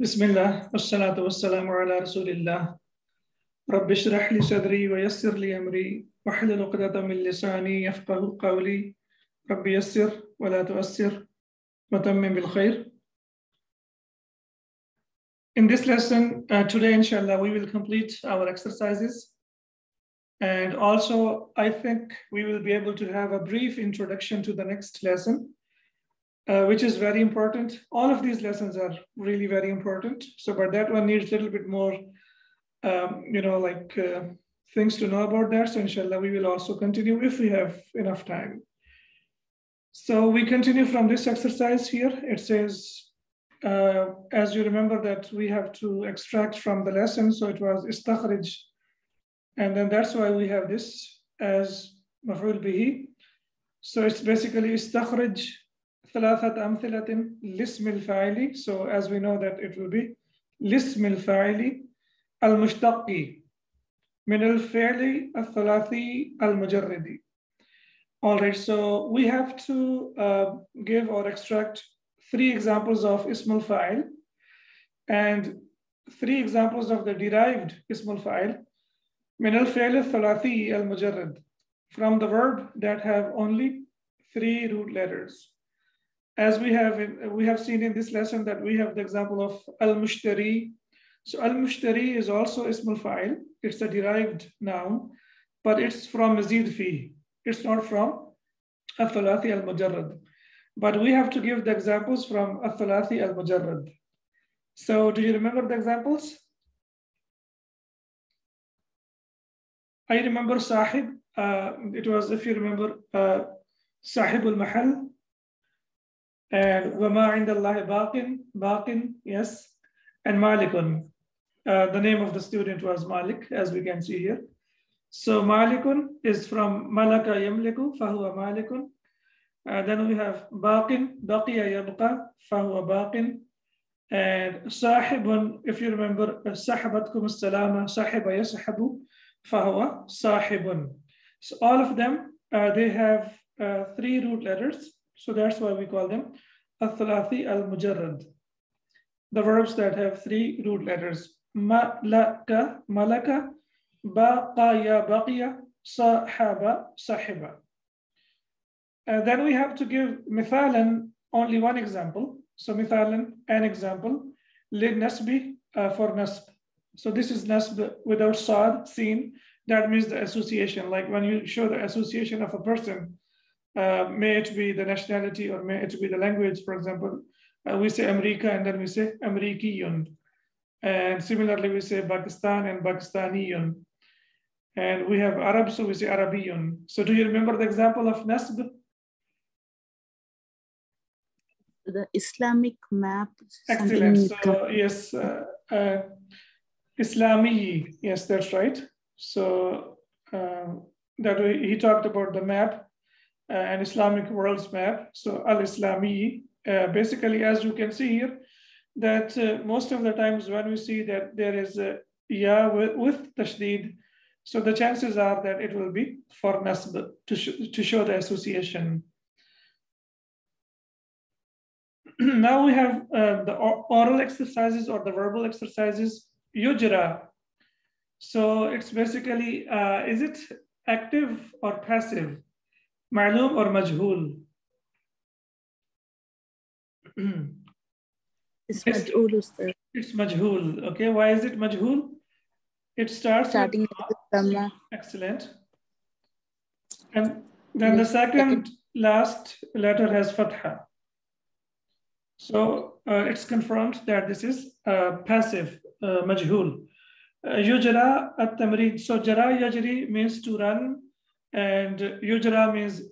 Bismillah, wassalatu wassalamu ala rasulillah. Rabbi shrah li sadri wa yassir li amri wahlul uqdatan min lisani yafqahu qawli. Rabbi yassir wa la tuassir wa tammim bil khair. In this lesson today, inshallah, we will complete our exercises. And also, I think we will be able to have a brief introduction to the next lesson, which is very important. All of these lessons are really very important. So, but that one needs a little bit more, things to know about that. So, inshallah, we will also continue if we have enough time. So, we continue from this exercise here. It says, as you remember that we have to extract from the lesson. So, it was istakhrij. And then that's why we have this as maf'ul bihi. So, it's basically istakhrij ثلاثة أمثلة لاسم الفاعل. So as we know that it will be لاسم الفاعل المشتق من الفعل الثلاثي المجرد. All right, so we have to give or extract 3 examples of اسم الفاعل and 3 examples of the derived اسم الفاعل من الفعل الثلاثي المجرد, from the verb that have only 3 root letters. As we have seen in this lesson that we have the example of al-mushtari. So al-mushtari is also ismul fa'il. It's a derived noun, but it's from mazid fi. It's not from al-thalathi al-mujarrad. But we have to give the examples from al-thalathi al-mujarrad. So do you remember the examples? I remember sahib. It was, if you remember, sahib al-mahal. And وَمَا عِنْدَ اللَّهِ بَاقٍ, yes, and Malikun. The name of the student was Malik, as we can see here. So Malikun is from Malaka Yamliku, فَهُوَ Malikun. Then we have Baqin, Baqiya Yabqa, فَهُوَ Baqin. And Sahibun, if you remember, Sahabatkum as-salama, Sahiba Yasahabu, فَهُوَ Sahibun. So all of them, they have 3 root letters. So that's why we call them al-thalathi al-mujarrad. The verbs that have 3 root letters. Malaka, malaka, baqaya, baqiya, sahaba, sahiba. And then we have to give mithalan, only one example. So mithalan, an example. Lid nasbi, for nasb. So this is nasb without sad, seen. That means the association. Like when you show the association of a person, may it be the nationality or may it be the language, for example, we say America and then we say Amerikiyun. And similarly, we say Pakistan and Pakistaniyun. And we have Arab, so we say Arabiyun. So do you remember the example of Nasb? The Islamic map. Excellent. So yes, Islami, yes, that's right. So that way he talked about the map, an Islamic world's map. So al-Islami, basically, as you can see here, that most of the times when we see that there is a ya with tashdid, so the chances are that it will be for nasb to show the association. Now we have the oral exercises or the verbal exercises. Yujra. So it's basically, is it active or passive? Ma'lum or majhul? It's majhul, sir. It's majhul. Okay, why is it majhul? It starts Starting with Dhamma. Excellent. And then the second last letter has fatha. So it's confirmed that this is passive, majhul. Yujra at-tamrid. So jara yajri means to run. And yujra means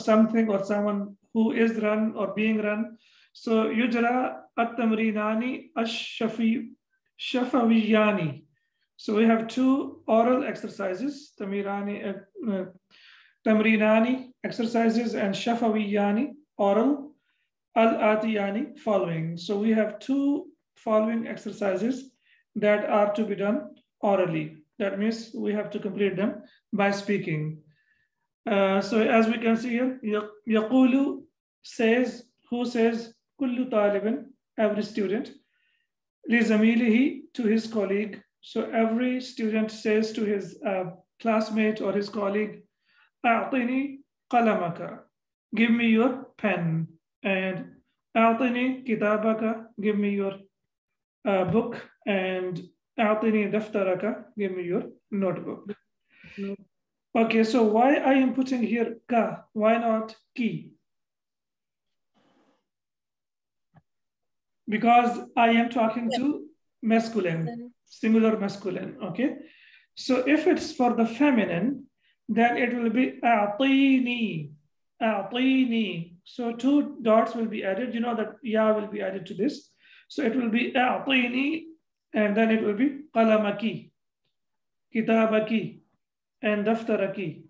something or someone who is run or being run. So yujra at-tamrinani ash-shafawiyani. So we have 2 oral exercises, tamrinani exercises and shafawiyani oral, al-atiyani following. So we have 2 following exercises that are to be done orally. That means we have to complete them by speaking. So as we can see here, yaqulu says, who says, kullu talibin, every student. لزميله, to his colleague. So every student says to his classmate or his colleague, أعطني قلمك, give me your pen. And أعطني كتابك, give me your book. And أعطني دفترك, give me your notebook. Okay, so why I am putting here ka? Why not ki? Because I am talking to masculine, singular masculine, okay? So if it's for the feminine, then it will be a'tini, a'tini. So 2 dots will be added. You know that ya will be added to this. So it will be a'tini, and then it will be qalamaki, kitabaki, and daftaraki.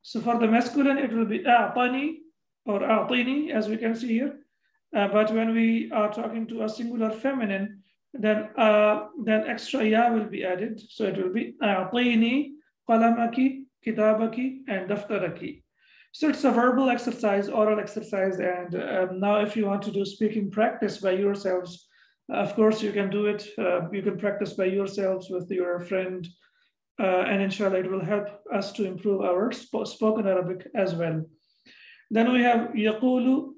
So for the masculine, it will be a'tani or a'tini, as we can see here. But when we are talking to a singular feminine, then extra ya will be added. So it will be a'tini, qalamaki, kitabaki, and daftaraki. So it's a verbal exercise, oral exercise. And now if you want to do speaking practice by yourselves, of course you can do it. You can practice by yourselves with your friend. And inshallah, it will help us to improve our spoken Arabic as well. Then we have yaqulu,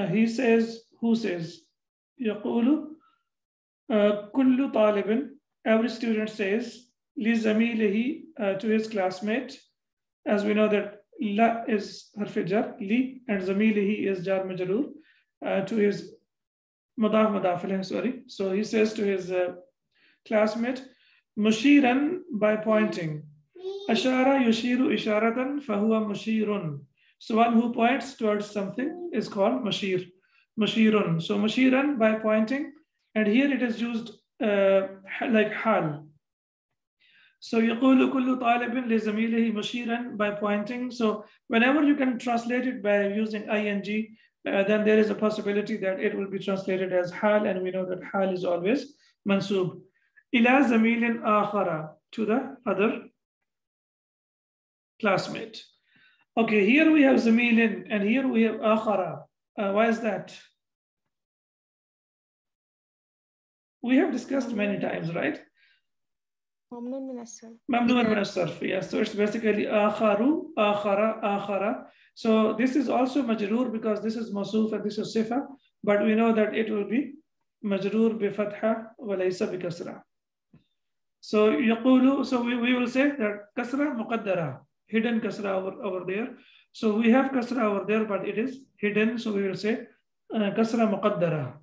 he says, who says? Yaqulu, kullu talibin, every student says, li zamilihi, to his classmate. As we know that la is harf jar, li, and zamilihi is jar majroor, to his mudaf ilayh, sorry. So he says to his classmate, mushiran, by pointing. Ashara yushiru isharatan fahuwa mushirun. So one who points towards something is called mushir, mushirun. So mushiran, by pointing, and here it is used like hal. So yaqulu kullu talibin li zamilihi mushiran, by pointing. So whenever you can translate it by using ing, then there is a possibility that it will be translated as hal, and we know that hal is always mansub. Ila zamilin akhara, to the other classmate. Okay, here we have zamilin, and here we have akhara. Why is that? We have discussed many times, right? Mamnoon min as-sarf. Mamnoon min as-sarf, yes. So it's basically akharu, akhara, akhara. So this is also majroor because this is mawsoof and this is sifa, but we know that it will be majroor bi fatha wa laysa bi kasra. So yaqulu, so we will say that kasra muqaddara, hidden kasra over there. So we have kasra over there, but it is hidden. So we will say kasra muqaddara.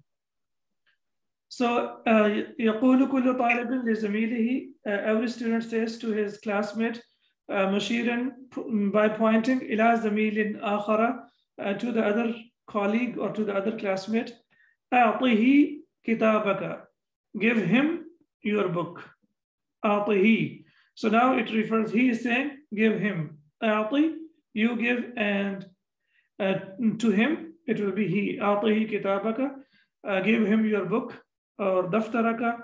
So yaqulu kullu talibin li zamilihi, every student says to his classmate, mushiran, by pointing, ila zamilin akhara, to the other colleague or to the other classmate, a'tihi kitabaka, give him your book. A'tihi. So now it refers, he is saying, give him. A'ti, you give, and to him, it will be he. A'tihi kitabaka, give him your book, or daftaraka,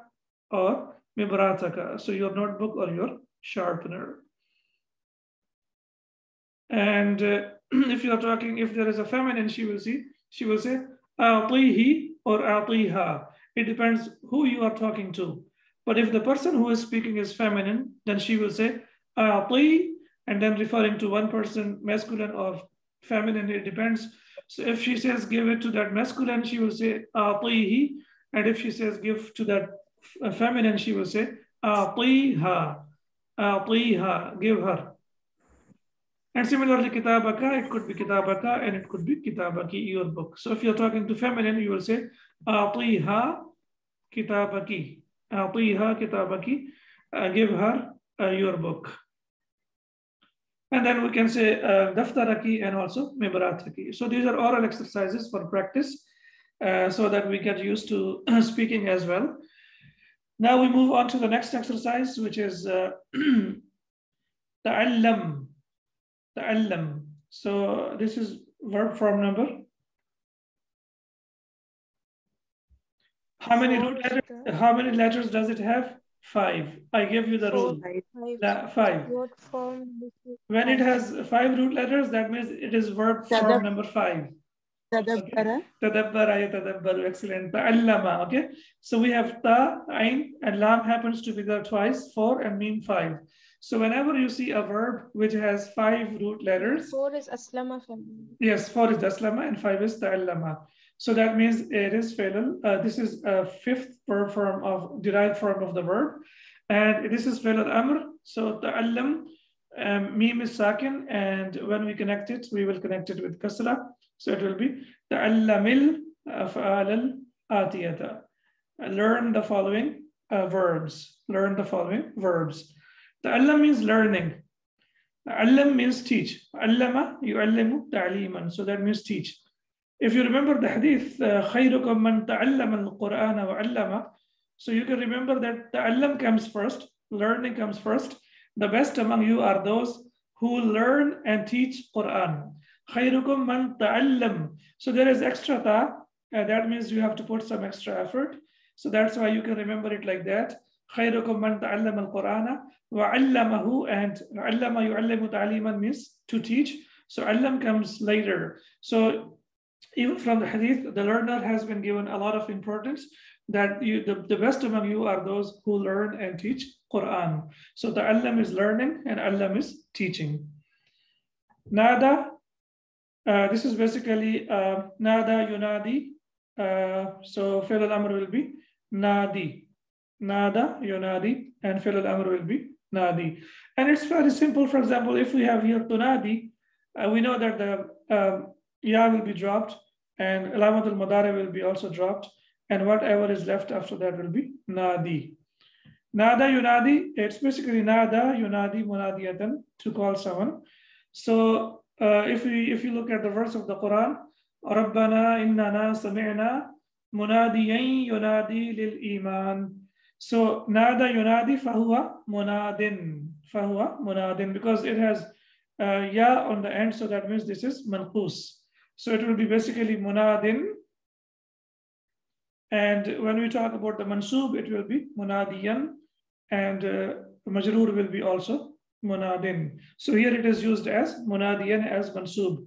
or mibrataka. So your notebook or your sharpener. And if you are talking, if there is a feminine, she will say, a'tihi or a'tiha. It depends who you are talking to. But if the person who is speaking is feminine, then she will say a'ti, and then referring to one person, masculine or feminine, it depends. So if she says give it to that masculine, she will say a'tihi, and if she says give to that feminine, she will say a'tiha, a'tiha, give her. And similarly, kitabaka, it could be kitabaka, and it could be kitabaki, your book. So if you're talking to feminine, you will say a'tiha kitabaki. A'tiha kitabaki, give her your book. And then we can say daftaraki and also mibrataki. So these are oral exercises for practice so that we get used to speaking as well. Now we move on to the next exercise, which is ta'allam. Ta'allam. So this is verb form number. How many letters does it have? 5. I give you the rule. 5. When it has 5 root letters, that means it is verb form number 5. Tadabbara. Tadabbara yatadabbaru. Excellent. Ta'allama. Okay. So we have ta, ain, and lam happens to be there twice, 4, and mim 5. So whenever you see a verb which has 5 root letters, 4 is aslama. yes, 4 is aslama and 5 is ta'allama. So that means it is fi'l. This is a 5th form of derived form of the verb, and this is fi'l al-amr. So ta'allam, mim is sakin, and when we connect it, we will connect it with kasra. So it will be ta'allamil af'al al-atiyata. Learn the following verbs. Learn the following verbs. Ta'allam means learning. Ta'allam means teach. Allama yu'allimu ta'liman. So that means teach. If you remember the hadith, خيركم من تعلم القرآن وعلمه. So you can remember that ta'allam comes first, learning comes first. The best among you are those who learn and teach Quran. خيركم من تعلم. So there is extra ta, that means you have to put some extra effort. So that's why you can remember it like that. خيركم من تعلم القرآن وعلمه, and علم يعلم تعليما means to teach. So allam comes later. So even from the hadith, the learner has been given a lot of importance, that the best among you are those who learn and teach Quran. So the allam is learning and allam is teaching. Nada, this is basically nada yunadi. So fi'l al-amr will be nadi. Nada yunadi, and fi'l al-amr will be nadi. And it's very simple. For example, if we have here tunadi, we know that the ya will be dropped, and alamat al-madari will be also dropped, and whatever is left after that will be nadi. Nada yunadi, it's basically nada yunadi munadiyatan, to call someone. So if you look at the verse of the Quran, Rabbana innana sami'na munadiyan yunadi lil iman. So nada yunadi fahuwa munadin, because it has ya on the end, so that means this is manqus. So it will be basically munadin. And when we talk about the mansub, it will be munadiyan, and majroor will be also munadin. So here it is used as munadiyan, as mansub.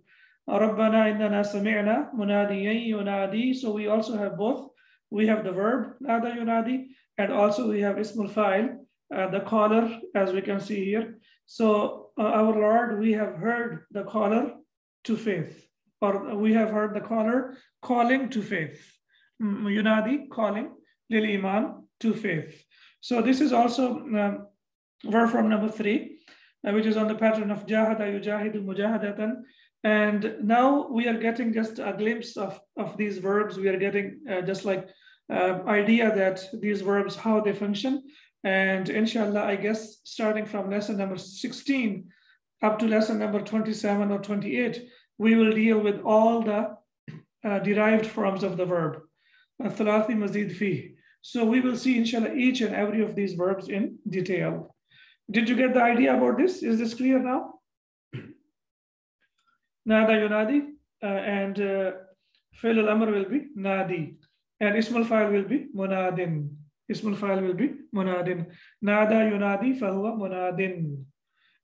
Rabbana innana sami'na munadiyan yunadi. So we also have both. We have the verb nada yunadi, and also we have ismul fa'il, the caller, as we can see here. So our Lord, we have heard the caller to faith, or we have heard the caller calling to faith. Yunadi, calling, lil iman, to faith. So this is also verb form number 3, which is on the pattern of jahada yujahidu mujahadatan. And now we are getting just a glimpse of these verbs. We are getting just like idea that these verbs, how they function. And inshallah, I guess starting from lesson number 16 up to lesson number 27 or 28, we will deal with all the derived forms of the verb. Thalathi mazid fi. So we will see inshallah each and every of these verbs in detail. Did you get the idea about this? Is this clear now? Nada yunadi, and fi'l al-amr will be nadi, and ismul fa'il will be munadin. Ismul fa'il will be munadin. Nada yunadi fahuwa munadin.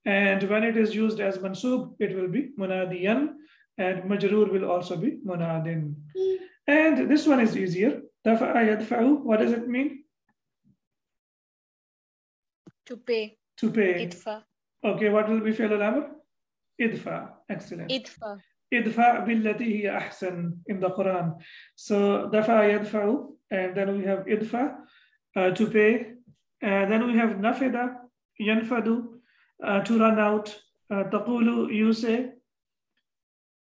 And when it is used as mansub, it will be munadiyan, and majroor will also be munadin. And this one is easier. Dafa'a yadfa'u, what does it mean? To pay. To pay. Idfa. Okay, what will be fi'l al-amr? Idfa. Excellent. Idfa. Idfa billati hiya ahsan in the Quran. So dafa'a yadfa'u, and then we have idfa, to pay. And then we have nafida, yanfadu, to run out. Taqulu, you say.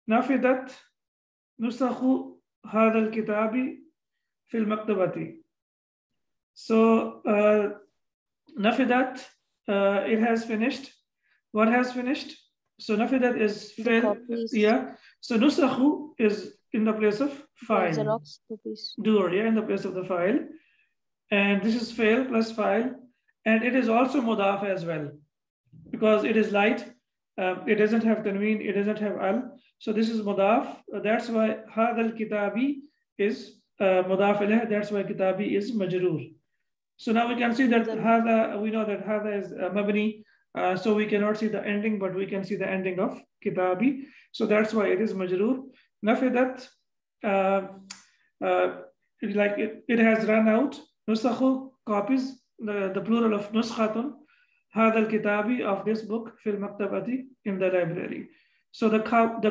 Nafidat nusakhu هذا الكتاب في المكتبة. So nafidat, it has finished. What has finished? So nafidat is fail. Yeah. So nusakhu is in the place of file. Doer, yeah, in the place of the file. And this is fail plus file. And it is also mudaf as well, because it is light. It doesn't have tanween, it doesn't have al. So this is mudaf. That's why hadal kitabi is mudaf ilayh. That's why kitabi is majroor. So now we can see that hada, we know that hada is mabni. So we cannot see the ending, but we can see the ending of kitabi. So that's why it is majroor. nafidat, like it has run out. Nusakhu, copies, the plural of nuskhatun, hadha al-kitabi, of this book, fil maktabati, in the library. So the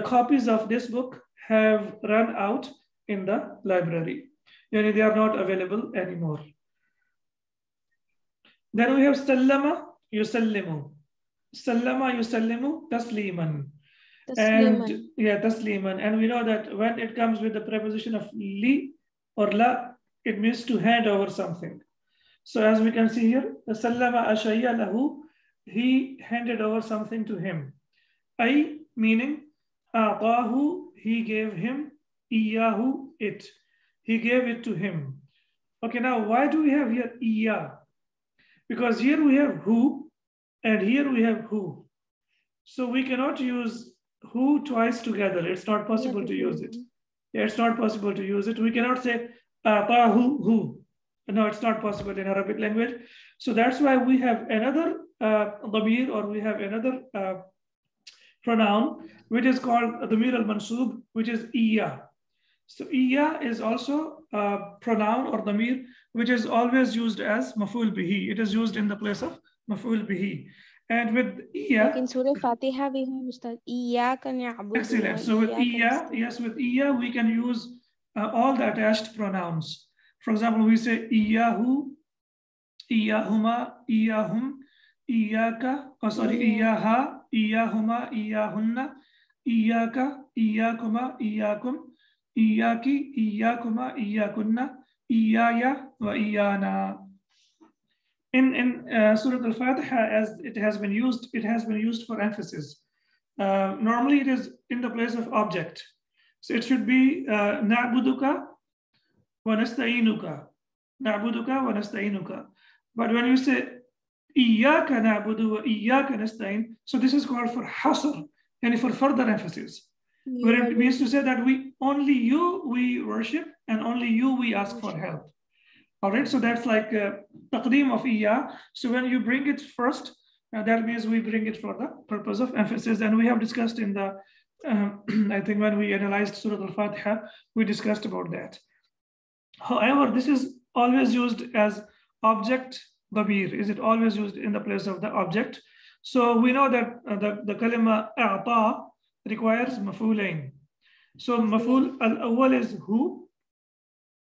copies of this book have run out in the library. Yani they are not available anymore. Then we have sallama yusallimu. Sallama yusallimu tasliman. And yeah, tasliman. And we know that when it comes with the preposition of li or la, it means to hand over something. So as we can see here, sallama ashayya lahu, he handed over something to him. Ay, meaning a'tahu, he gave him, iyahu, it. He gave it to him. Okay, now why do we have here iya? Because here we have who and here we have who. So we cannot use who twice together. It's not possible to use it. Yeah, it's not possible to use it. We cannot say a'tahu, who. No, it's not possible in Arabic language. So that's why we have another dhamir, or we have another pronoun, which is called dhamir al-mansub, which is iya. So iya is also a pronoun or dhamir, which is always used as maf'ul bihi. It is used in the place of maf'ul bihi. And with iya, in Surah Fatiha we have Ustad Iyyaka na'budu. Excellent. So with iya, yes, with iya we can use all the attached pronouns. For example, we say iyahu, iyahuma, iyahum, iyaka, iyaha, iyahuma, iyahunna, iyaka, iyakuma, iyakum, iyaki, iyakuma, iyakunna, iyaya, wa iyana. In Surah Al-Fatiha, as it has been used for emphasis. Normally it is in the place of object. So it should be na'buduka wa nasta'inuka. Na'buduka wa nasta'inuka. But when you say iyyaka na'budu wa iyyaka nasta'in, so this is called for hasr, and for further emphasis. Where it means to say that only you we worship and only you we ask for help. All right, so that's like taqdeem of iya. So when you bring it first, that means we bring it for the purpose of emphasis. And we have discussed in the, I think when we analyzed Surah Al-Fatiha, we discussed about that. However, this is always used as object dhamir. Is it always used in the place of the object? So we know that the kalima a'ta requires maf'ulain. So maf'ul al-awwal is who,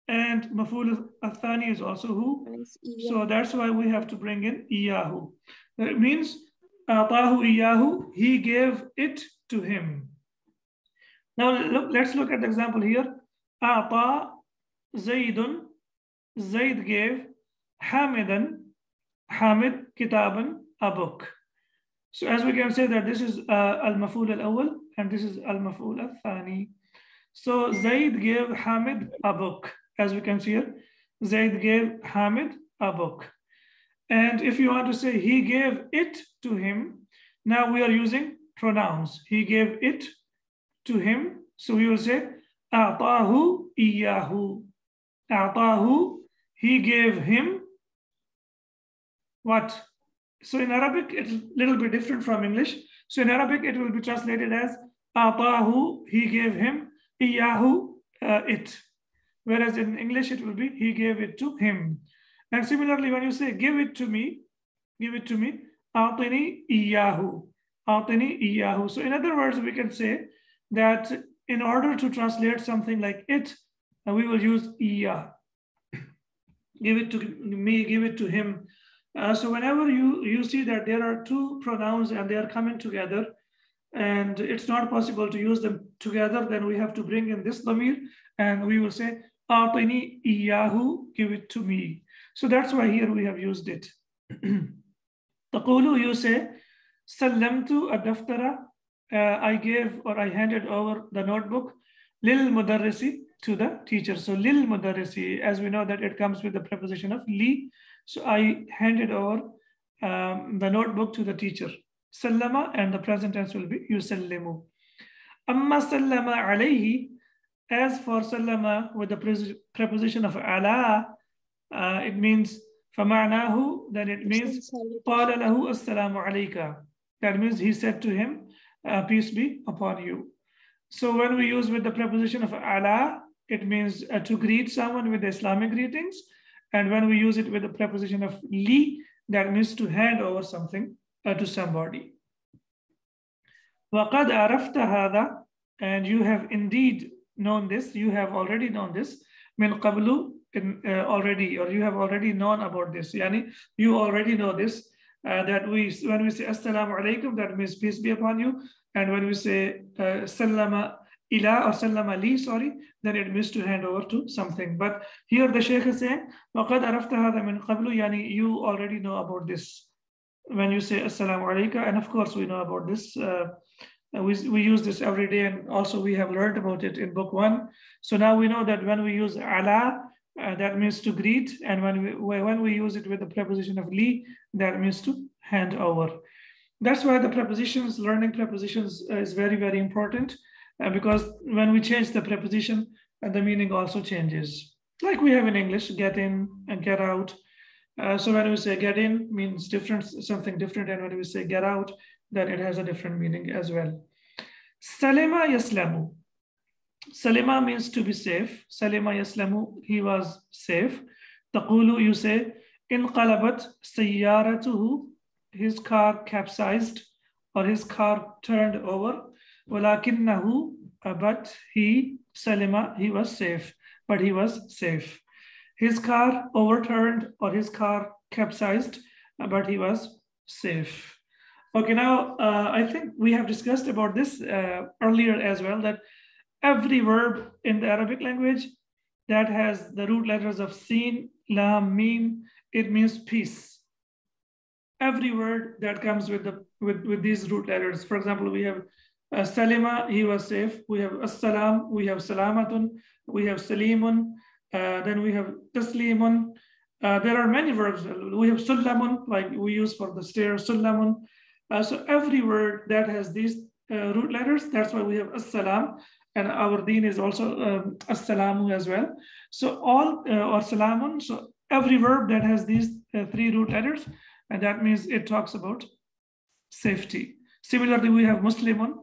and maf'ul al-thani is also who. So that's why we have to bring in iyahu. It means a'tahu iyahu, he gave it to him. Now let's look at the example here. A'ta Zaydun, Zayd gave Hamidan, Hamid kitaban, a book. So as we can say that this is al-maf'ul al-awwal and this is al-maf'ul al-thani. So Zayd gave Hamid a book. As we can see here, Zayd gave Hamid a book. And if you want to say he gave it to him, now we are using pronouns. He gave it to him. So we will say a'tahu iyahu. A'tahu, he gave him what? So in Arabic, it's a little bit different from English. So in Arabic, it will be translated as a'tahu, he gave him, iyahu, it. Whereas in English, it will be he gave it to him. And similarly, when you say give it to me, a'tini iyahu, a'tini iyahu. So in other words, we can say that in order to translate something like it, we will use iya. Give it to me, give it to him. So whenever you see that there are two pronouns and they are coming together, and it's not possible to use them together, then we have to bring in this dhamir, and we will say a'tini iyahu, give it to me. So that's why here we have used it. Taqulu, you say, sallamtu ad-daftara, I gave or I handed over the notebook, lil mudarrisi, to the teacher. So lil mudarrisi, as we know that it comes with the preposition of li. So I handed over the notebook to the teacher. Sallama, and the present tense will be yusallimu. Amma sallama alayhi, as for sallama with the preposition of ala, it means fama'nahu, then it means qala lahu assalamu alayka. That means he said to him, peace be upon you. So when we use with the preposition of ala, it means to greet someone with Islamic greetings. And when we use it with the preposition of li, that means to hand over something to somebody. وَقَدْ عَرَفْتَ هَذَا, and you have indeed known this, you have already known this, مِنْ قَبْلُ, already, or you have already known about this. Yani, you already know this, that when we say Assalamu alaikum, that means peace be upon you. And when we say Sallama ila or Sallama li, sorry, then it means to hand over to something. But here the Shaykh is saying, وَقَدْ عَرَفْتَ هَذَا مِنْ قَبْلُ, yani you already know about this. When you say Assalamu alaikum, and of course we know about this. We use this every day, and also we have learned about it in book 1. So now we know that when we use ala, that means to greet, and when we use it with the preposition of li, that means to hand over. That's why the prepositions, learning prepositions is very, very important, because when we change the preposition, the meaning also changes. Like we have in English, get in and get out. So when we say get in means different, something different, and when we say get out, then it has a different meaning as well. Salima yaslamu. Salima means to be safe. Salima yaslamu, he was safe. Taqulu, you say, inqalabat sayyaratuhu, his car capsized, or his car turned over. Walakinnahu, but he, Salima, he was safe, but he was safe. His car overturned, or his car capsized, but he was safe. Okay, now I think we have discussed about this earlier as well, that every verb in the Arabic language that has the root letters of sin, lam, mim, it means peace. Every word that comes with these root letters. For example, we have Salima, he was safe. We have Assalam, we have Salamatun, we have Salimun, then we have Taslimun. There are many verbs. We have Sullamun, like we use for the stairs, Sullamun. So every word that has these root letters, that's why we have Assalam, and our deen is also Assalamu as well. So all, or Salamun, so every verb that has these 3 root letters, and that means it talks about safety. Similarly, we have Muslimun,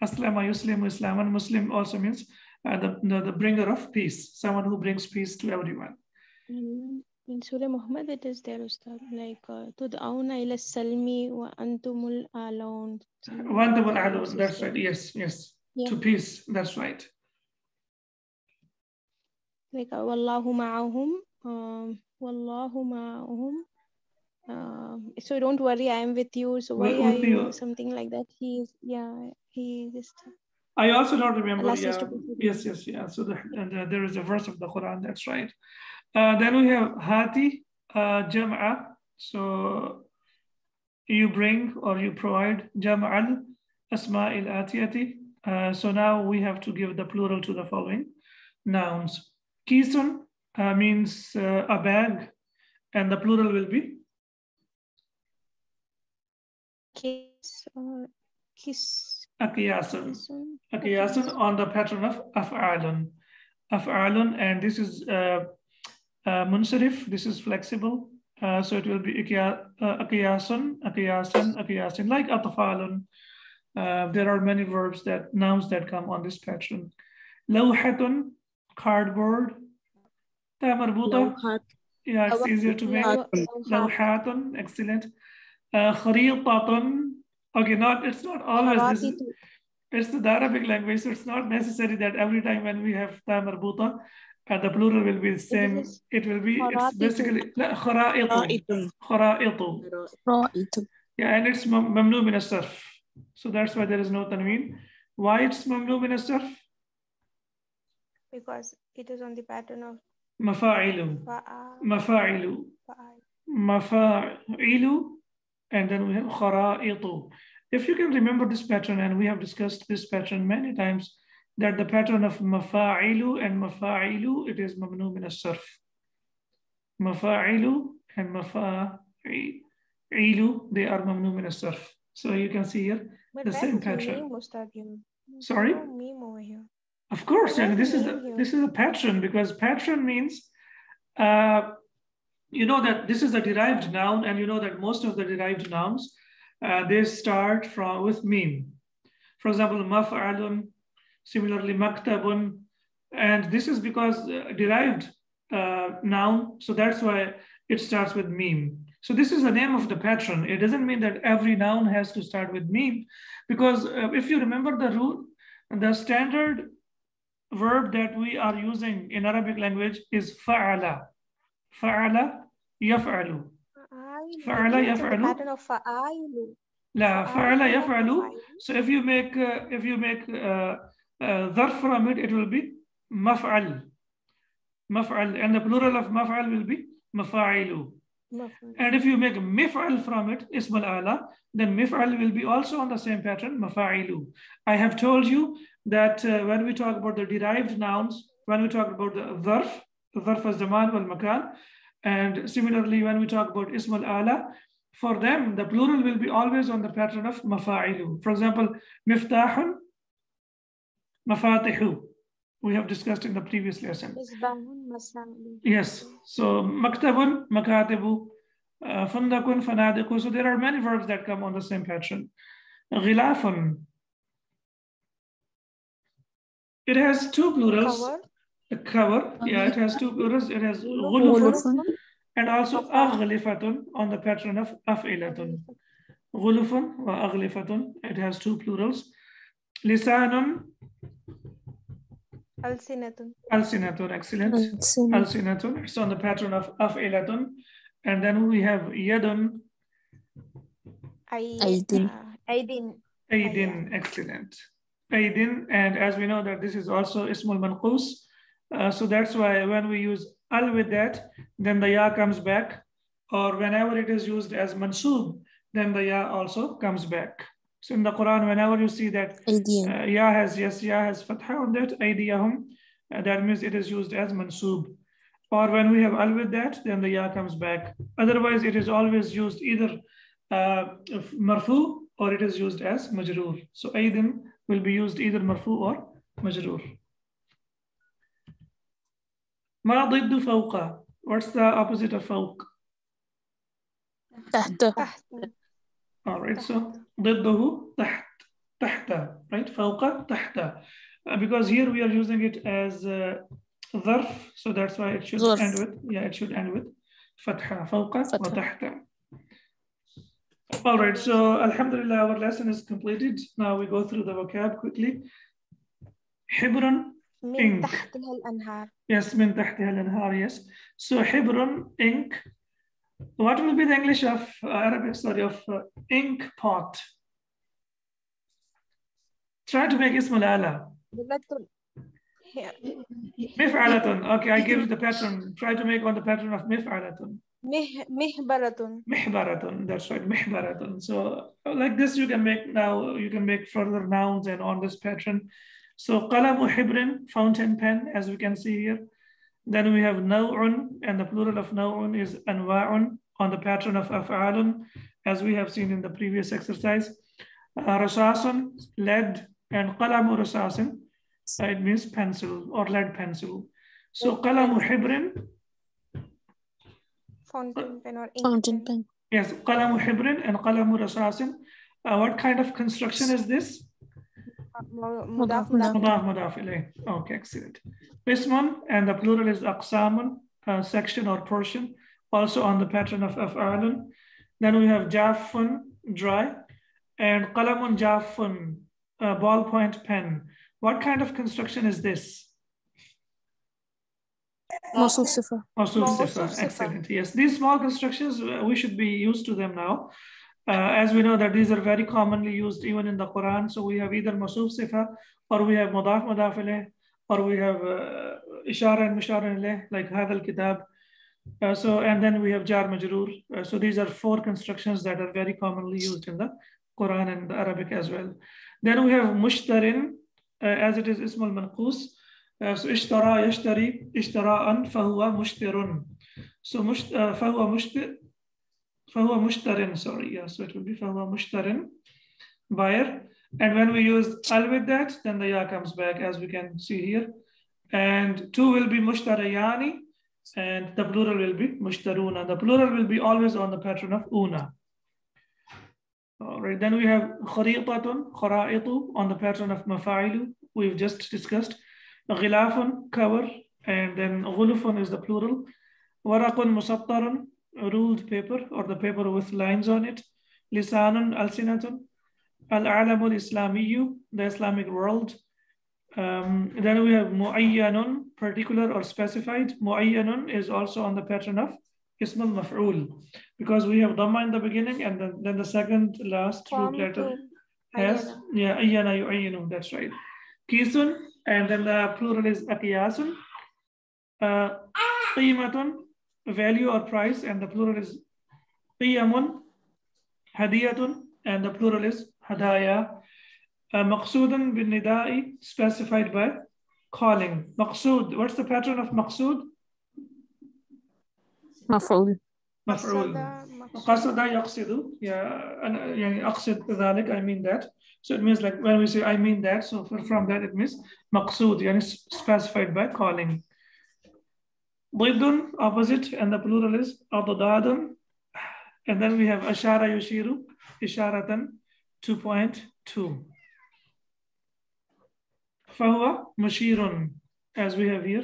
Aslama, Yuslimu, Islaman. Muslim also means the bringer of peace, someone who brings peace to everyone. In Surah Muhammad, it is there, Ustad, like Tud'auna ila salmi wa antumul alon. Wa antumul alon, that's right. Yes, yes. Yeah. To peace, that's right. Like Wallahu ma'ahum, Wallahu ma'ahum. So don't worry, I am with you. So why are you something like that? He just. I also don't remember. Yeah. Yes, yeah. So there is a verse of the Quran. That's right. Then we have Hati, Jam'a. So you bring or you provide Jam'al Asma'il Atiyati. So now we have to give the plural to the following nouns. Kisun means a bag, and the plural will be Akiyasun. Akiyasun on the pattern of Af'alun. Af'alun, and this is Munsarif, this is flexible. So it will be Akiyasun, like Atfalun. There are many verbs nouns that come on this pattern. Lawhatun, cardboard. Tamarbuta, yeah, it's easier to make. Lawhatun, excellent. Kharitatun, okay, it's not always this. It's the Arabic language, so it's not necessary that every time when we have ta marbuta, the plural will be the same. It will be, it's basically khara'itu. Yeah, and it's mamnu min as-sarf. So that's why there is no tanween. Why it's mamnu min as-sarf? Because it is on the pattern of mafa'ilu. And then we have khara'itu. If you can remember this pattern, and we have discussed this pattern many times, that the pattern of mafa'ilu and mafa'ilu, it is mamnu min as-sarf. Mafa'ilu and mafa'ilu, they are mamnu min as-sarf. So you can see here the same pattern. Sorry? Of course, and this is a pattern, because pattern means you know that this is a derived noun, and you know that most of the derived nouns they start with mim. For example, maf'alun, Similarly, maktabun. And this is because derived noun. So that's why it starts with meme. So this is the name of the patron. It doesn't mean that every noun has to start with meme, because if you remember the rule, the standard verb that we are using in Arabic language is fa'ala. Fa'ala yaf'alu. Fa'ala yaf'alu. The pattern of fa'ailu. La fa'ala yaf'alu. So if you make dharf from it, it will be maf'al. Maf'al, and the plural of maf'al will be mafa'ilu. And if you make mif'al from it, ism al-ala, then mif'al will be also on the same pattern, mafa'ilu. I have told you that when we talk about the derived nouns, when we talk about the dharf as zaman wal makan, and similarly when we talk about ism al-ala, for them the plural will be always on the pattern of mafa'ilu. For example, miftahun, mafatihu. We have discussed in the previous lesson. Yes. So maktabun, makatibu, fundakun, fanadiku. So there are many verbs that come on the same pattern. Ghilafun. It has two plurals. Cover. Yeah, it has two plurals. It has ghulufun and also aghlifatun on the pattern of af'ilatun. Ghulufun wa aghlifatun. It has two plurals. Lisanun. Alsinatun. Alsinatun, excellent. Alsinatun, it's on the pattern of af'ilatun. And then we have yadun. Aydin. Aydin, excellent. Aydin, and as we know that this is also ismul manqus. So that's why when we use al with that, then the ya comes back. Or whenever it is used as mansub, then the ya also comes back. So in the Quran, whenever you see that ya has fatha on that, aydiyahum, that means it is used as mansub. Or when we have al with that, then the ya comes back. Otherwise, it is always used either marfu or it is used as majroor. So aydin will be used either marfu or majroor. Ma ضد فوق. What's the opposite of fawq? تحت. All right, so ضده تحت, تحت, right? فوق تحت. Because here we are using it as ظرف, so that's why it should end with, it should end with فتحة. فوق وتحت. All right, so alhamdulillah, our lesson is completed. Now we go through the vocab quickly. حبر, ink. Yes, من تحتها الأنهار, yes. So حبر, ink. What will be the English of Arabic, of ink pot? Try to make ism al-ala. Mif'alatun. Okay, I give you the pattern. Try to make on the pattern of mif'alatun. Mihbaratun. Mihbaratun. That's right, mihbaratun. So like this you can make now, you can make further nouns and on this pattern. So qalamu hibrin, fountain pen, as we can see here. Then we have naw'un, and the plural of naw'un is anwa'un on the pattern of af'alun, as we have seen in the previous exercise. Rasasun, lead, and qalamu rasasin, it means pencil or lead pencil. So qalamu hibrin, fountain pen or ink Fountain pen. Yes, qalamu hibrin and qalamu rasasin. What kind of construction is this? Mudaf. Mudaf ilayh. Okay, excellent. Qismun, and the plural is aqsamun, section or portion, also on the pattern of af'alun. Then we have jaffun, dry, and qalamun jaffun, ballpoint pen. What kind of construction is this? Mawsuf sifa. Mawsuf sifa, excellent. Yes, these small constructions, we should be used to them now. As we know that these are very commonly used even in the Quran. So we have either mawsuf sifa, or we have mudaf ilayh, or we have ishara and mushara ilayh, like hadha al-kitab. So, and then we have jar majroor. So these are four constructions that are very commonly used in the Quran and the Arabic as well. Then we have mushtarin, as it is ismul manqus. So ishtara yashtari ishtara'an fahuwa mushtirun. So fahuwa mushtarin, sorry, yeah, so it will be fahuwa mushtarin, buyer. And when we use al with that, then the ya comes back, as we can see here. And two will be mushtarayani, and the plural will be mushtaruna. The plural will be always on the pattern of una. All right, then we have kharitatun, khara'itu, on the pattern of mafa'ilu, we've just discussed. Ghilafun, cover, and then ghulufun is the plural. Waraqun musattarun, ruled paper or the paper with lines on it. Lisanun alsinatun. Al-alamul islamiyu, the Islamic world. Then we have mu'ayyanun, particular or specified. Mu'ayyanun is also on the pattern of ismul maf'ul, because we have dhamma in the beginning, and then the second last root letter has ayyana yu'ayyinu, that's right. Kisun, and then the plural is aqiyasun. Qimatun, value or price, and the plural is qiyamun. Hadiyatun, and the plural is hadaya. Maqsoodun bin nida'i, specified by calling. Maqsood, what's the pattern of maqsood? مفعول. مفعول. قصد يقصد. Yeah, يعني أقصد ذلك, I mean that. So it means like when we say I mean that, so from that it means maqsood, يعني specified by calling. ضد, opposite, and the plural is adadadun. And then we have ashara yushiru, isharatan, 2.2. Fahuwa mushirun, as we have here.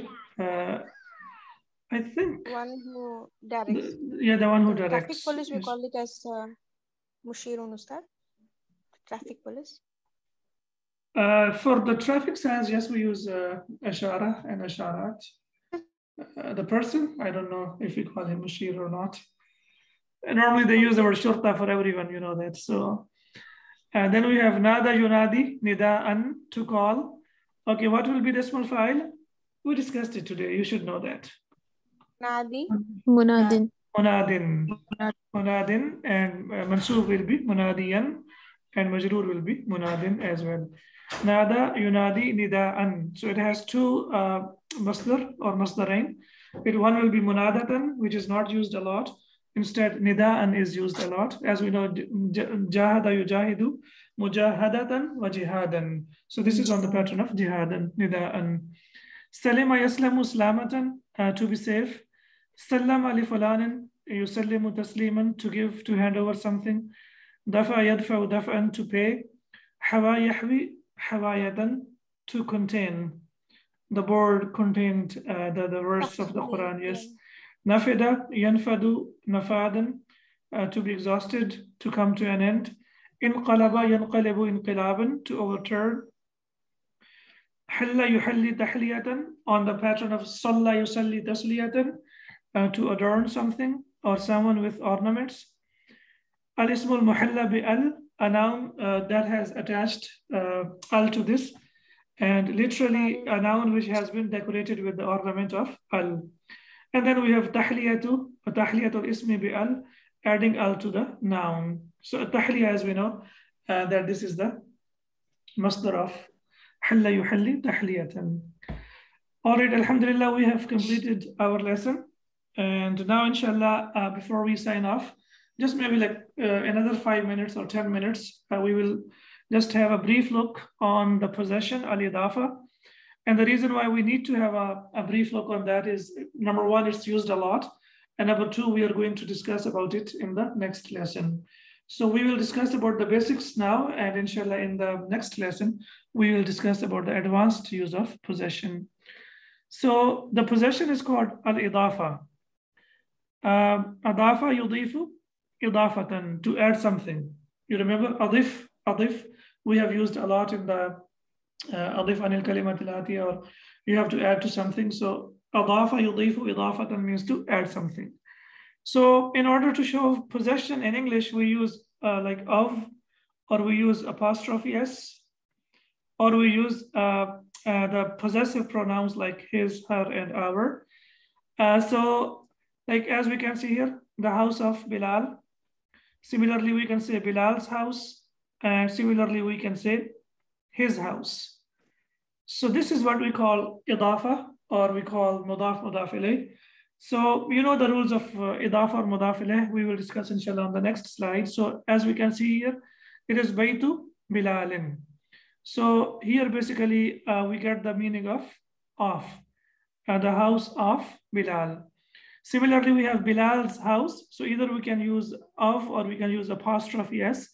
I think one who directs. The one who directs. Traffic police, we call it as mushirun, Ustad. Traffic police. For the traffic signs, yes, we use ashara and asharat. The person, I don't know if we call him mushir or not. And normally they use the word shurta for everyone, you know that. So, and then we have nada yunadi, nida'an, to call. Okay, what will be the small file? We discussed it today. You should know that. Nadi. Munadin. Munadin. Munadin, and mansoob will be munadiyan, and majroor will be munadin as well. Nada yunadi nida'an. So it has two masdar or masdarain. One will be munadatan, which is not used a lot. Instead, nida'an is used a lot. As we know, jahada yujahidu, mujahadatan wa jihadan. So this is on the pattern of jihadan, nida'an. Salima yaslamu slamatan, to be safe. Sallama li fulanin, yusallimu tasliman, to give, to hand over something. Dafa yadfa'u daf'an, to pay. Hawa yahwi, hawayatan, to contain. The board contained the verse of the Quran, yes. Nafida, yanfadu, nafadan, to be exhausted, to come to an end. Inqalaba, yanqalibu, inqilaban, to overturn. Halla yuhalli tahliyatan, on the pattern of salla yusalli tasliyatan, to adorn something or someone with ornaments. Al-ismul muhalla bi-al, a noun that has attached al to this, and literally a noun which has been decorated with the ornament of al. And then we have tahliyatu, tahliyatul ismi bi-al, adding al to the noun. So tahliya, as we know, that this is the masdar of halla yuhalli tahliyatan. All right, alhamdulillah, we have completed our lesson. And now, inshallah, before we sign off, just maybe like another 5 minutes or 10 minutes, we will just have a brief look on the possession, al-idafa. And the reason why we need to have a brief look on that is, number one, it's used a lot. And number two, we are going to discuss about it in the next lesson. So we will discuss about the basics now, and inshallah in the next lesson, we will discuss about the advanced use of possession. So the possession is called al-idafa. Adafa yudifu, idafatan, to add something. You remember adif, we have used a lot in the adif anil kalimatil atiya, or you have to add to something. So adafa yudifu idafatan means to add something. So in order to show possession in English, we use like of, or we use apostrophe s, or we use the possessive pronouns like his, her, and our. So like as we can see here, the house of Bilal. Similarly, we can say Bilal's house, and similarly, we can say his house. So this is what we call idafa, or we call mudaf ilayh. So you know the rules of idafa or mudaf ilayh. We will discuss inshallah on the next slide. So as we can see here, it is baytu Bilalin. So here basically we get the meaning of the house of Bilal. Similarly, we have Bilal's house. So either we can use of, or we can use apostrophe s.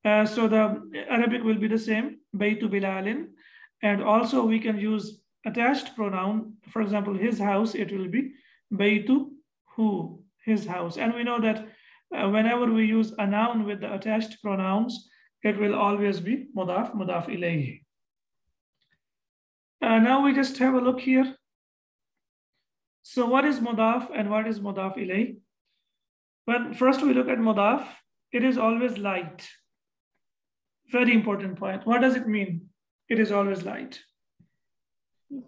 So the Arabic will be the same, baytu Bilalin. And also we can use attached pronoun. For example, his house, it will be baytuhu, his house. And we know that whenever we use a noun with the attached pronouns, it will always be mudaf, mudaf ilayhi. Now we just have a look here. So what is mudaf and what is mudaf ilayhi? When first we look at mudaf, it is always light. Very important point. What does it mean? It is always light.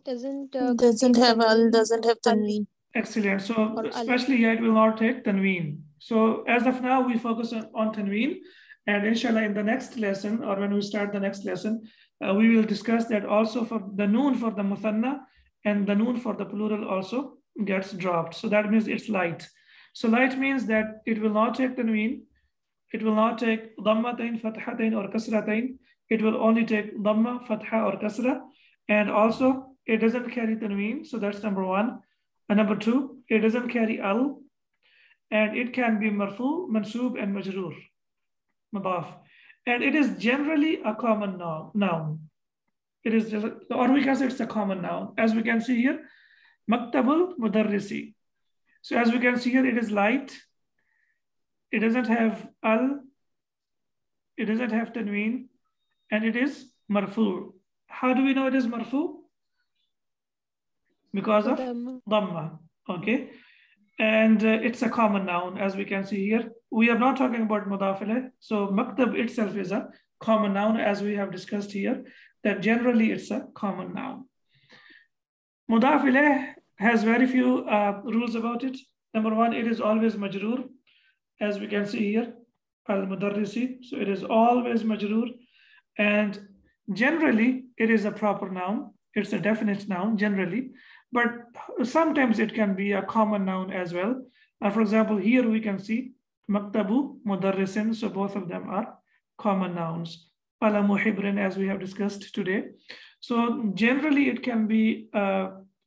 Doesn't have al, doesn't have tanween. Excellent. So especially here, it will not take tanween. So as of now, we focus on tanween, and inshallah in the next lesson, or when we start the next lesson, we will discuss that also for the noon for the muthanna and the noon for the plural also gets dropped. So that means it's light. So light means that it will not take tanween. It will not take dhammatain, fathatain, or kasratain. It will only take dhamma, fatha, or kasra. And also, it doesn't carry tanween. So that's number one. And number two, it doesn't carry al. And it can be marfu, mansoob, and majroor, mudaf. And it is generally a common noun. It is just, or we can say it's a common noun. As we can see here, maktabul mudarrisi. So as we can see here, it is light. It doesn't have al, it doesn't have tanween, and it is marfu. How do we know it is marfu? Because of dhamma, okay? And it's a common noun, as we can see here. We are not talking about mudaf ilayh. So maktab itself is a common noun, as we have discussed here, that generally it's a common noun. Mudaf ilayh has very few rules about it. Number one, it is always majroor. As we can see here, al-mudarrisi, so it is always majroor, and generally it is a proper noun. It's a definite noun generally, but sometimes it can be a common noun as well. For example, here we can see maktabu mudarrisin, so both of them are common nouns. Qalamu hibrin, as we have discussed today. So generally it can be,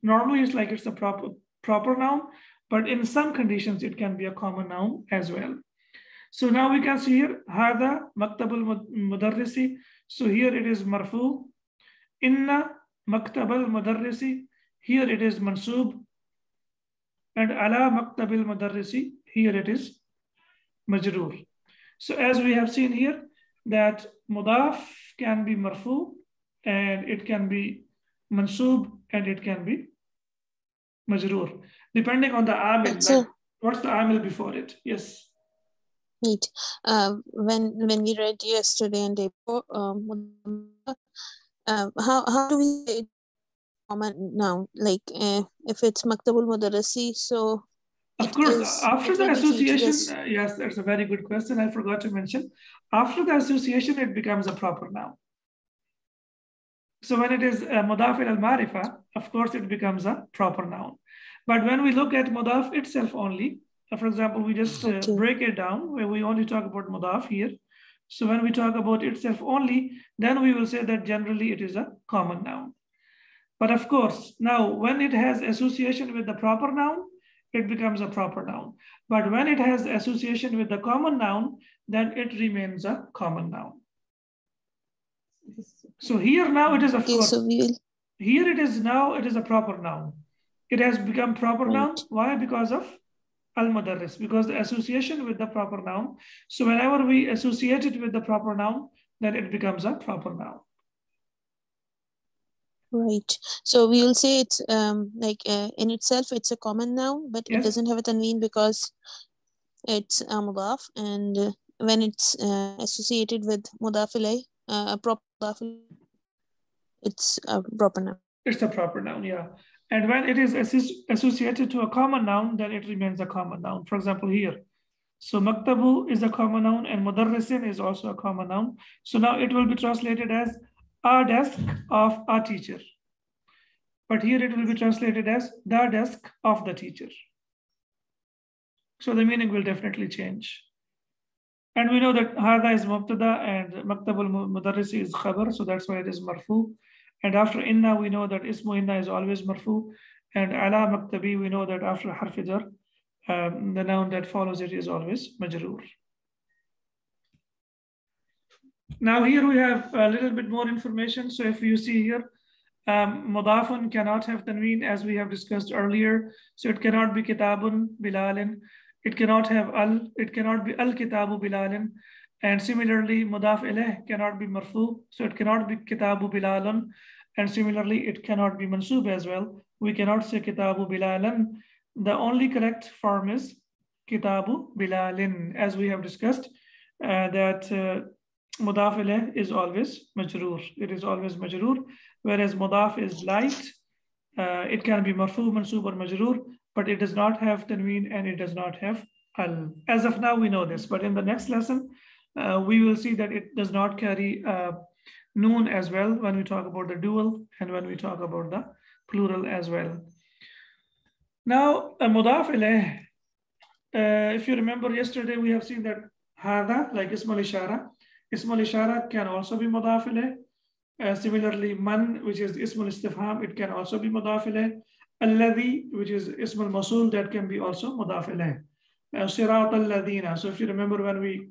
normally it's like it's a proper noun, but in some conditions, it can be a common noun as well. So now we can see here, hada maktabul mudarrisi. So here it is marfu. Inna maktabul mudarrisi. Here it is mansoob. And ala maktabil mudarrisi. Here it is majroor. So as we have seen here, that mudaf can be marfu, and it can be mansoob, and it can be majroor, depending on the amil. Like, what's the amil before it? Yes. Right. When we read yesterday and day before, how do we say it common noun? Like if it's maktabul mudarrisi, so of course, after the association, yes, that's a very good question. I forgot to mention. After the association, it becomes a proper noun. So when it is mudaf ila al-marifa, of course, it becomes a proper noun. But when we look at mudaf itself only, for example, we just break it down where we only talk about mudaf here. So when we talk about itself only, then we will say that generally it is a common noun. But of course, now when it has association with the proper noun, it becomes a proper noun. But when it has association with the common noun, then it remains a common noun. So here now it is, of course, here it is now, it is a proper noun. It has become proper noun. Why? Because of al-mudarris, because the association with the proper noun. So whenever we associate it with the proper noun, then it becomes a proper noun. Right. So we will say it's like in itself, it's a common noun, but it doesn't have a tanween because it's mudaf, and when it's associated with mudaf ilayh, proper mudaf, it's a proper noun. It's a proper noun, yeah. And when it is associated to a common noun, then it remains a common noun. For example, here. So maktabu is a common noun and mudarrisin is also a common noun. So now it will be translated as a desk of a teacher. But here it will be translated as the desk of the teacher. So the meaning will definitely change. And we know that hada is mubtada and maktabul mudarrisi is khabar. So that's why it is marfu. And after inna, we know that ismu inna is always marfu. And ala maktabi, we know that after harf jar, the noun that follows it is always majroor. Now here we have a little bit more information. So if you see here, Mudafun cannot have tanween, as we have discussed earlier. So it cannot be kitabun bilalin. It cannot have al. It cannot be al kitabu bilalin. And similarly, mudaf ilayh cannot be marfu. So it cannot be kitabu bilalun. And similarly, it cannot be mansub as well. We cannot say kitabu bilalan. The only correct form is kitabu bilalin, as we have discussed, that mudaf ilayh is always majroor. It is always majroor, whereas mudaf is light. It can be marfu, mansub, or majroor, but it does not have tanween and it does not have al. As of now, we know this, but in the next lesson, we will see that it does not carry noon as well when we talk about the dual and when we talk about the plural as well. Now, mudaf ilayh, if you remember yesterday, we have seen that hada, like ismul ishara can also be mudaf ilayh. Similarly, man, which is ismul istifham, it can also be mudaf ilayh. Alladhi, which is ismul mawsul, that can be also mudaf ilayh. Sirat alladhina. So if you remember when we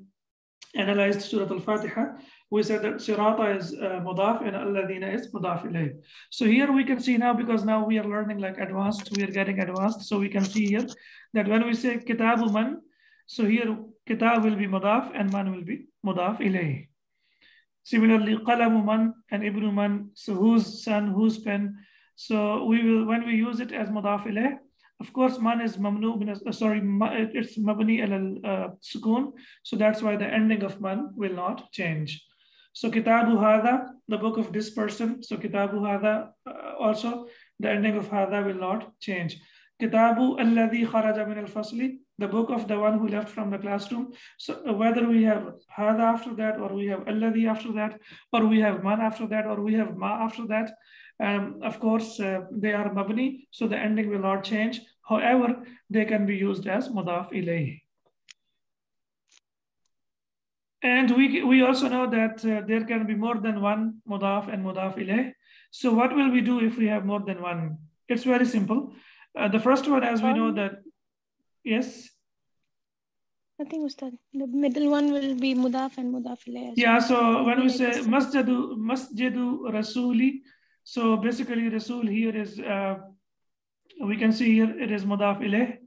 analyzed Surah Al-Fatiha, we said that Sirata is mudaf and alladhina is mudaf ilayh. So here we can see now, because now we are learning like advanced, we are getting advanced. So we can see here that when we say kitabu man, so here kitab will be mudaf and man will be mudaf ilayh. Similarly, qalamu man and ibnu man, so whose son, whose pen. So we will, when we use it as mudaf ilayh, of course, man is mamnu, it's mabni al sukun. So that's why the ending of man will not change. So kitabu hada, the book of this person. So kitabu hada, also the ending of hada will not change. Kitabu alladhi kharaja min al-fasli, the book of the one who left from the classroom. So whether we have hada after that, or we have alladhi after that, or we have man after that, or we have ma after that, of course, they are mabni, so the ending will not change. However, they can be used as mudaf ilayh. And we also know that there can be more than one mudaf and mudaf ilayh. So what will we do if we have more than one? It's very simple. The first one, as we know that, yes? Nothing, Ustad. The middle one will be mudaf and mudaf ilayh. Yeah, so when we say masjidu rasuli, so basically rasul here is, we can see here it is mudaf ilayh,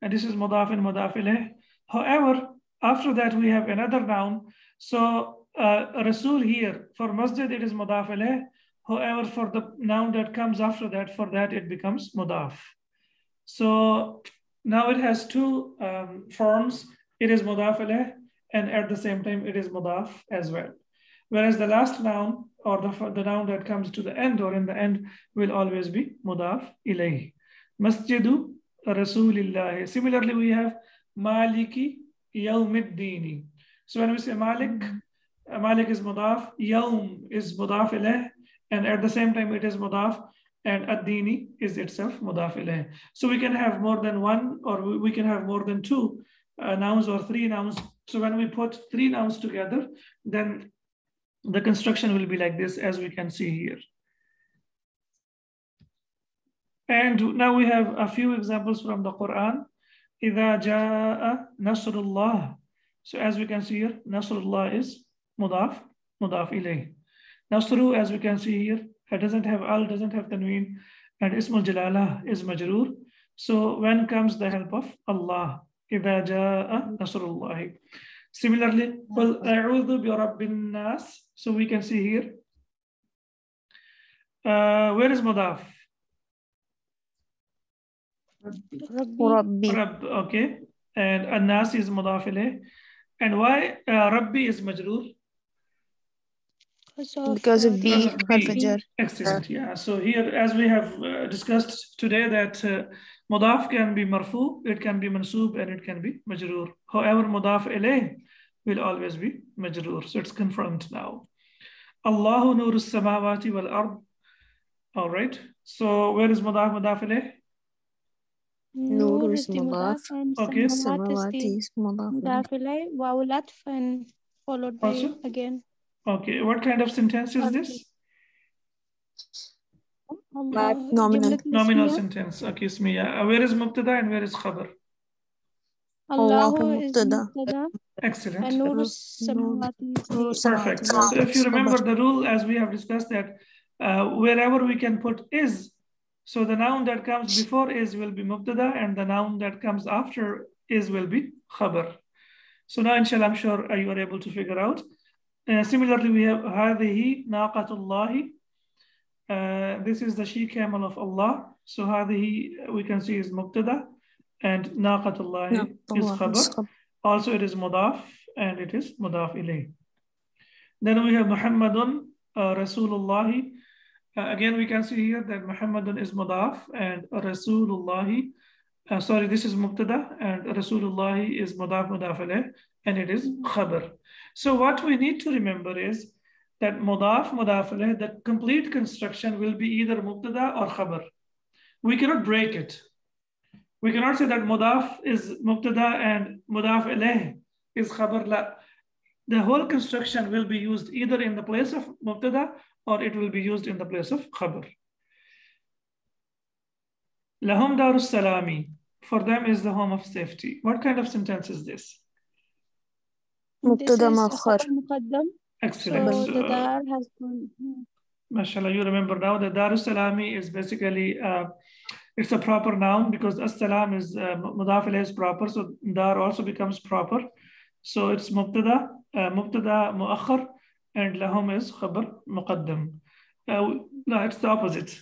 and this is mudaf and mudaf ilayh. However, after that we have another noun. So rasul here, for masjid it is mudaf ilayh. However, for the noun that comes after that, for that it becomes mudaf. So now it has two forms. It is mudaf ilayh, and at the same time it is mudaf as well. Whereas the last noun, or the noun that comes to the end or in the end, will always be mudaf ilayh. Masjidu Rasulillah. Similarly, we have Maliki Yawmiddini. So when we say Malik, Malik is mudaf, Yawm is mudaf ilayh, and at the same time it is mudaf, and ad-dini is itself mudaf ilayh. So we can have more than one, or we can have more than two nouns or three nouns. So when we put three nouns together, then the construction will be like this, as we can see here. And now we have a few examples from the Quran. إِذَا جَاءَ نَصْرُ اللَّهِ. So as we can see here, Nasrullah is mudaf ilayh. Nasru, as we can see here, it doesn't have al, doesn't have tanween, and Ismul Jalalah is majroor. So when comes the help of Allah? إِذَا جَاءَ نَصْرُ اللَّهِ. Similarly, قُلْ أَعُوذُ بِرَبِّ النَّاسِ. So we can see here, where is mudaf? Rabbi. Rabb, okay. And An-Nas is mudaf ilayh. And why Rabbi is majroor? Because of B, al-fajr. Excellent, yeah. So here, as we have discussed today, that mudaf can be marfu, it can be mansub, and it can be majroor. However, mudaf ilayh will always be majroor. So it's confirmed now. Allahu nurus samawati wal ard. All right. So where is mudaf ilayh? Nur is the mudaf, and okay. Samawati is mudaf ilayh, wawul atf, and followed by also? Again. Okay, what kind of sentence is this? Nominal sentence. Okay, ismiya. Where is mubtada and where is khabar? Allahu is mubtada. Excellent. And Nur is samawati. Perfect. So if you remember the rule, as we have discussed, that wherever we can put is. So the noun that comes before is will be mubtada, and the noun that comes after is will be khabar. So now, inshallah, I'm sure you are able to figure out. Similarly, we have هذه ناقة الله. This is the she camel of Allah. So هذه we can see is mubtada, and ناقة الله is khabar. Also, it is mudaf and it is mudaf ilayh. Then we have Muhammadun Rasulullah. Again, we can see here that Muhammadun is mudaf and Rasulullah. Sorry, this is mubtada and Rasulullah is mudaf ilayh, and it is khabar. So what we need to remember is that mudaf ilayh, the complete construction will be either mubtada or khabar. We cannot break it. We cannot say that mudaf is mubtada and mudaf ilayh is khabar. La. The whole construction will be used either in the place of mubtada or it will be used in the place of khabar. Lahum darus salami. For them is the home of safety. What kind of sentence is this? Mubtada muakhar. Excellent. So the dar has gone. MashaAllah, you remember now that darus salami is basically it's a proper noun because as-salam is mudaf ilayh is proper, so dar also becomes proper. So it's mubtada muakhar, and lahum is khabar muqaddam. No, it's the opposite.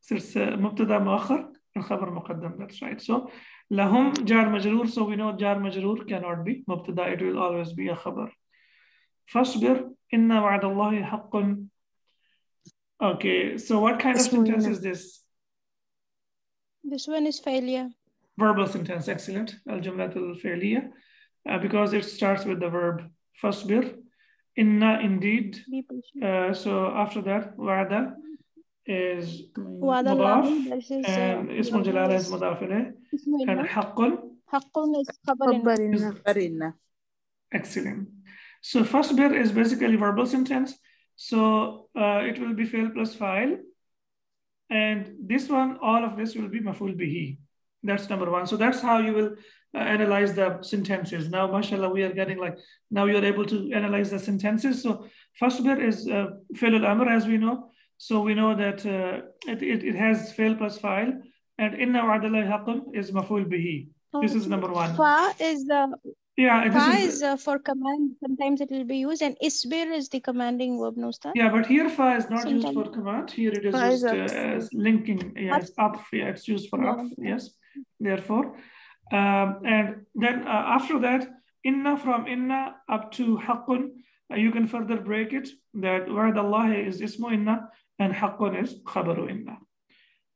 So it's mubtada muakhar and khabar muqaddam. That's right. So lahum jar majroor. So we know jar majroor cannot be mubtada. It will always be a khabar. Fasbir inna wa'dallahi haqqun. Okay. So what kind of sentence is this? This one is failure. Verbal sentence. Excellent. Al-jumlatul fi'liya. Because it starts with the verb fasbir. Inna, indeed. So after that, wa'da is mudaf, and ismul jalala is mudaf ilayh, and haqqun is khabar. Excellent. So fasbir is basically verbal sentence. So it will be fail plus fa'il, and this one, all of this will be maf'ul bihi. That's number one. So that's how you will analyze the sentences. Now, mashallah, we are getting now you're able to analyze the sentences. So fasbir is fi'l al-amr, as we know. So we know that it has fail plus fa'il, and inna wa'dallahi haqqun is maf'ul bihi. This is number one. Fa is the for command. Sometimes it will be used, and isbir is the commanding verb, no star? Yeah, but here fa is not used for command. Here it is used as linking. Yes, atf. Yeah, it's used for atf. Yes. Therefore, and then after that, inna, from inna up to haqqun, you can further break it that wa'dallahi is ismu inna and haqqun is khabaru inna.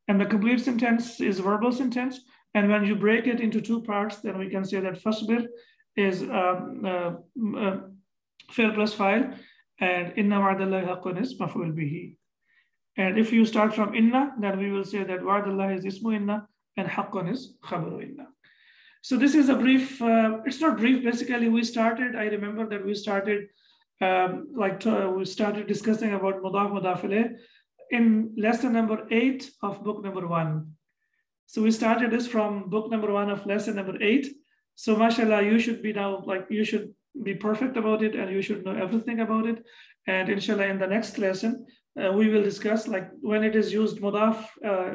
And the complete sentence is verbal sentence. And when you break it into two parts, then we can say that fasbir is fail plus fa'il, and inna wa'dallahi haqqun is maf'ul bihi. And if you start from inna, then we will say that wa'dallahi is ismu inna and haqqun is khabaru inna. So this is a brief, it's not brief, basically I remember that we started we started discussing about mudaf ilayh in lesson number 8 of book number 1. So we started this from book number 1 of lesson number 8. So mashallah, you should be now, you should be perfect about it and you should know everything about it. And inshallah, in the next lesson, we will discuss when it is used mudaf,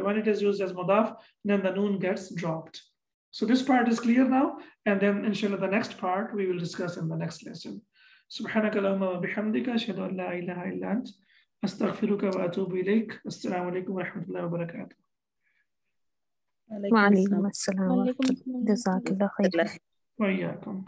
when it is used as mudaf, then the noon gets dropped. So this part is clear now, and then inshallah the next part we will discuss in the next lesson. Subhanaka Allahumma wa bihamdika ashhadu an la ilaha illa ant astaghfiruka wa atubu ilayk. Assalamu alaikum wa rahmatullahi wa barakatuh. Wa alaikum assalam. Jazakallah khair. Wa iyyakum.